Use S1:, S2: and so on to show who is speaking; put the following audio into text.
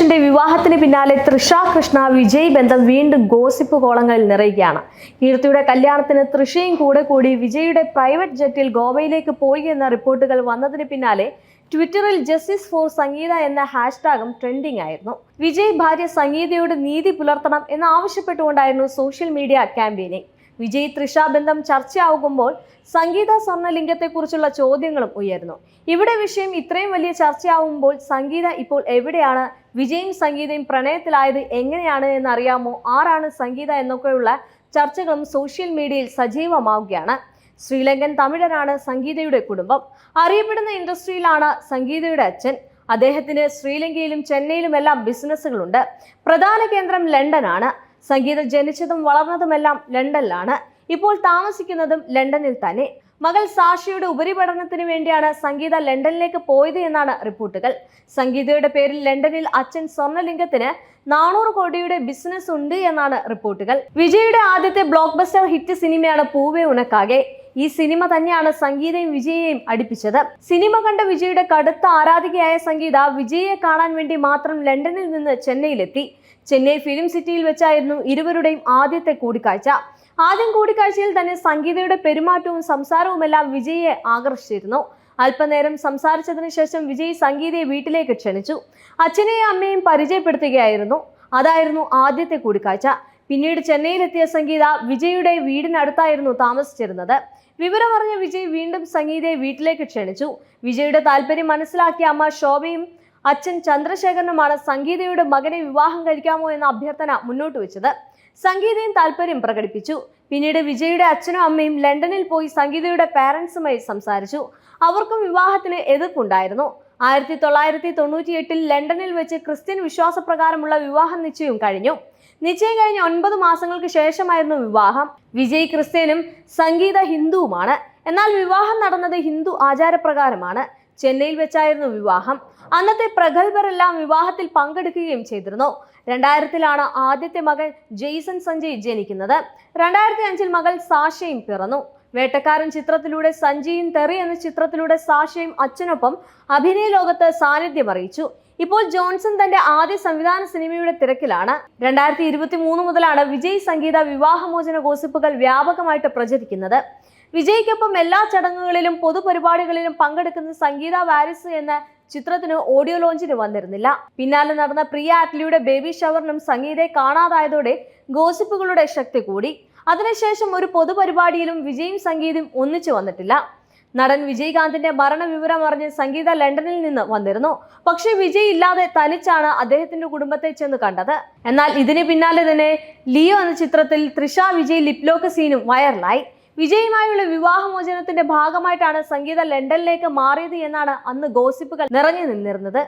S1: പ്രിയദർശന്റെ വിവാഹത്തിന് പിന്നാലെ തൃഷ കൃഷ്ണ വിജയ് ബന്ധം വീണ്ടും ഗോസിപ്പ് കോളങ്ങളിൽ നിറയുകയാണ്. കീർത്തിയുടെ കല്യാണത്തിന് തൃഷയും കൂടി വിജയുടെ പ്രൈവറ്റ് ജെറ്റിൽ ഗോവയിലേക്ക് പോയി എന്ന റിപ്പോർട്ടുകൾ വന്നതിന് പിന്നാലെ ട്വിറ്ററിൽ ജസ്റ്റിസ് ഫോർ സംഗീത എന്ന ഹാഷ്ടാഗും ട്രെൻഡിംഗ് ആയിരുന്നു. വിജയ് ഭാര്യ സംഗീതയോട് നീതി പുലർത്തണം എന്നാവശ്യപ്പെട്ടുകൊണ്ടായിരുന്നു social media campaigning. Vijay Trisha ബന്ധം ചർച്ചയാകുമ്പോൾ സംഗീത സ്വർണ്ണലിംഗത്തെക്കുറിച്ചുള്ള ചോദ്യങ്ങളും ഉയർന്നു. ഇവിടെ വിഷയം ഇത്രയും വലിയ ചർച്ചയാവുമ്പോൾ സംഗീത ഇപ്പോൾ എവിടെയാണ്, വിജയും സംഗീതയും പ്രണയത്തിലായത് എങ്ങനെയാണ് എന്നറിയാമോ, ആരാണ് സംഗീത എന്നൊക്കെയുള്ള ചർച്ചകളും സോഷ്യൽ മീഡിയയിൽ സജീവമാവുകയാണ്. ശ്രീലങ്കൻ തമിഴനാണ് സംഗീതയുടെ കുടുംബം. അറിയപ്പെടുന്ന ഇൻഡസ്ട്രിയിലാണ് സംഗീതയുടെ അച്ഛൻ. അദ്ദേഹത്തിന് ശ്രീലങ്കയിലും ചെന്നൈയിലുമെല്ലാം ബിസിനസ്സുകളുണ്ട്. പ്രധാന കേന്ദ്രം ലണ്ടനാണ്. സംഗീത ജനിച്ചതും വളർന്നതുമെല്ലാം ലണ്ടനിലാണ്. ഇപ്പോൾ താമസിക്കുന്നതും ലണ്ടനിൽ തന്നെ. മകൾ സാഷിയുടെ ഉപരിപഠനത്തിന് വേണ്ടിയാണ് സംഗീത ലണ്ടനിലേക്ക് പോയത് എന്നാണ് റിപ്പോർട്ടുകൾ. സംഗീതയുടെ പേരിൽ ലണ്ടനിൽ അച്ഛൻ സ്വർണ്ണലിംഗത്തിന് 400 കോടിയുടെ ബിസിനസ് ഉണ്ട് എന്നാണ് റിപ്പോർട്ടുകൾ. വിജയുടെ ആദ്യത്തെ ബ്ലോക്ക് ബസ്റ്റർ ഹിറ്റ് സിനിമയാണ് പൂവേ ഉനക്കാകെ. ഈ സിനിമ തന്നെയാണ് സംഗീതയും വിജയെയും അടുപ്പിച്ചത്. സിനിമ കണ്ട വിജയുടെ കടുത്ത ആരാധികയായ സംഗീത വിജയെ കാണാൻ വേണ്ടി മാത്രം ലണ്ടനിൽ നിന്ന് ചെന്നൈയിലെത്തി. ചെന്നൈ ഫിലിം സിറ്റിയിൽ വെച്ചായിരുന്നു ഇരുവരുടെയും ആദ്യത്തെ കൂടിക്കാഴ്ച. ആദ്യം കൂടിക്കാഴ്ചയിൽ തന്നെ സംഗീതയുടെ പെരുമാറ്റവും സംസാരവുമെല്ലാം വിജയെ ആകർഷിച്ചിരുന്നു. അല്പനേരം സംസാരിച്ചതിന് ശേഷം വിജയ് സംഗീതയെ വീട്ടിലേക്ക് ക്ഷണിച്ചു. അച്ഛനെയും അമ്മയും പരിചയപ്പെടുത്തുകയായിരുന്നു. അതായിരുന്നു ആദ്യത്തെ കൂടിക്കാഴ്ച. പിന്നീട് ചെന്നൈയിലെത്തിയ സംഗീത വിജയുടെ വീടിനടുത്തായിരുന്നു താമസിച്ചിരുന്നത്. വിവരമറിഞ്ഞ വിജയ് വീണ്ടും സംഗീതയെ വീട്ടിലേക്ക് ക്ഷണിച്ചു. വിജയുടെ താല്പര്യം മനസ്സിലാക്കിയ അമ്മ ശോഭയും അച്ഛൻ ചന്ദ്രശേഖരനുമാണ് സംഗീതയുടെ മകനെ വിവാഹം കഴിക്കാമോ എന്ന അഭ്യർത്ഥന മുന്നോട്ട് വെച്ചത്. സംഗീതയും താല്പര്യം പ്രകടിപ്പിച്ചു. പിന്നീട് വിജയുടെ അച്ഛനും അമ്മയും ലണ്ടനിൽ പോയി സംഗീതയുടെ പാരന്റ്സുമായി സംസാരിച്ചു. അവർക്കും വിവാഹത്തിന് എതിർപ്പുണ്ടായിരുന്നു. 1998 ലണ്ടനിൽ വെച്ച് ക്രിസ്ത്യൻ വിശ്വാസപ്രകാരമുള്ള വിവാഹ നിശ്ചയം കഴിഞ്ഞു. നിശ്ചയം കഴിഞ്ഞ് 9 മാസങ്ങൾക്ക് ശേഷമായിരുന്നു വിവാഹം. വിജയ് ക്രിസ്ത്യനും സംഗീത ഹിന്ദുവുമാണ്. എന്നാൽ വിവാഹം നടന്നത് ഹിന്ദു ആചാരപ്രകാരമാണ്. ചെന്നൈയിൽ വെച്ചായിരുന്നു വിവാഹം. അന്നത്തെ പ്രഗത്ഭരെല്ലാം വിവാഹത്തിൽ പങ്കെടുക്കുകയും ചെയ്തിരുന്നു. 2000-ലാണ് ആദ്യത്തെ മകൻ ജെയ്സൺ സഞ്ജയ് ജനിക്കുന്നത്. 2005-ൽ മകൾ സാഷയും പിറന്നു. വേട്ടക്കാരൻ ചിത്രത്തിലൂടെ സഞ്ജയും തെറി എന്ന ചിത്രത്തിലൂടെ സാഷയും അച്ഛനൊപ്പം അഭിനയ ലോകത്ത് സാന്നിധ്യം അറിയിച്ചു. ഇപ്പോൾ ജോൺസൺ തന്റെ ആദ്യ സംവിധാന സിനിമയുടെ തിരക്കിലാണ്. 2023 മുതലാണ് വിജയ് സംഗീത വിവാഹമോചന ഗോസിപ്പുകൾ വ്യാപകമായിട്ട് പ്രചരിക്കുന്നത്. വിജയ്ക്കൊപ്പം എല്ലാ ചടങ്ങുകളിലും പൊതുപരിപാടികളിലും പങ്കെടുക്കുന്ന സംഗീത വാരിസ് എന്ന ചിത്രത്തിന് ഓഡിയോ ലോഞ്ചിന് വന്നിരുന്നില്ല. പിന്നാലെ നടന്ന പ്രിയ ആറ്റ്ലിയുടെ ബേബി ഷവറിനും സംഗീതയെ കാണാതായതോടെ ഗോസിപ്പുകളുടെ ശക്തി കൂടി. അതിനുശേഷം ഒരു പൊതുപരിപാടിയിലും വിജയും സംഗീതയും ഒന്നിച്ചു വന്നിട്ടില്ല. നടൻ വിജയകാന്തിന്റെ മരണവിവരം അറിഞ്ഞ് സംഗീത ലണ്ടനിൽ നിന്ന് വന്നിരുന്നു. പക്ഷേ വിജയ് ഇല്ലാതെ തനിച്ചാണ് അദ്ദേഹത്തിന്റെ കുടുംബത്തെ ചെന്ന് കണ്ടത്. എന്നാൽ ഇതിന് പിന്നാലെ തന്നെ ലിയോ എന്ന ചിത്രത്തിൽ തൃഷ വിജയ് ലിപ്ലോക്ക് സീനും വൈറലായി. വിജയുമായുള്ള വിവാഹമോചനത്തിന്റെ ഭാഗമായിട്ടാണ് സംഗീത ലണ്ടനിലേക്ക് മാറിയത് എന്നാണ് അന്ന് ഗോസിപ്പുകൾ നിറഞ്ഞു നിന്നിരുന്നത്.